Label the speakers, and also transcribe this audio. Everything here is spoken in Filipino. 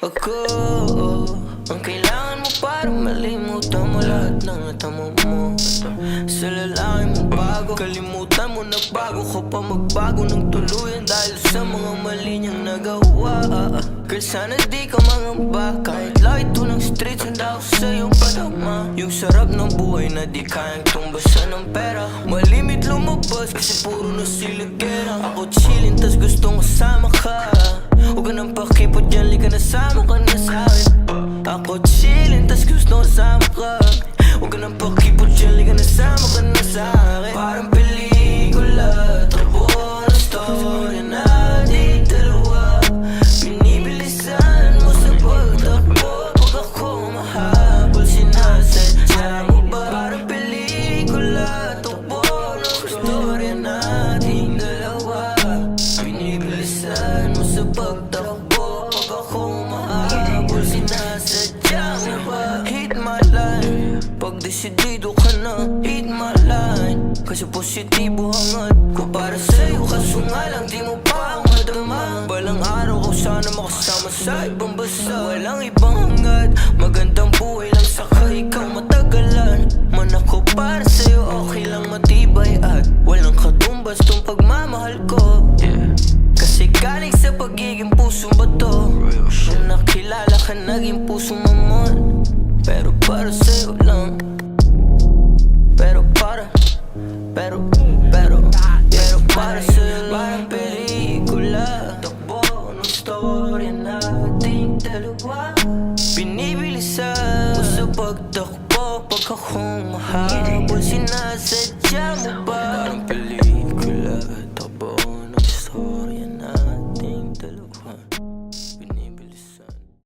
Speaker 1: Ako ang kailangan mo para malimutan mo lahat ng natamo mo. Sa lalaki mo bago, kalimutan mo na bago ka pa magbago ng tuluyan dahil sa mga mali niyang nagawa. Kaya sana di ka mangamba, kahit lahat ito ng streets, handa ako sa iyong padama. Yung sarap ng buhay na di kayang tumbasan ng pera, malimit lumabas kasi puro na siligera. Ako chillin' tas gustong kasama ka, huwag ka nang pakipot dyan, lika nasama ka na sa'kin. Ako chillin' tas gustong kasama ka, huwag ka nang pakipot dyan, lika nasama ka na sa'kin. Parang pelikula, takbo na story nating dalawa. Binibilisan mo sa pagtakbo, pag ako mahabol, sinasadya mo ba? Parang pelikula, takbo na story nating dalawa. Binibilisan mo sa pagtakbo, pag ako mahabol, sinasadya mo ba? Hit my line, pag desidido ka na, hit my line. Kasi positibo hangad ko para sa'yo, kaso nga lang di mo pa ako madama. Balang araw ko sana makasama sa ibang basa. Walang ibang hangad, magandang buhay lang saka ikaw matagalan. Man ako para sa'yo, okay lang matibay at walang katumbas tong pagmamahal ko. Kasi galing sa pagiging pusong bato, nung nakilala ka naging pusong mamon. Pero para sa'yo lang, pero para sa'yo lang. Parang pelikula, takbo ng storya nating dalawa. Binibilisan mo sa pagtakbo, pag akong mahabol, sinasadya mo ba? Parang pelikula, takbo ng storya nating dalawa.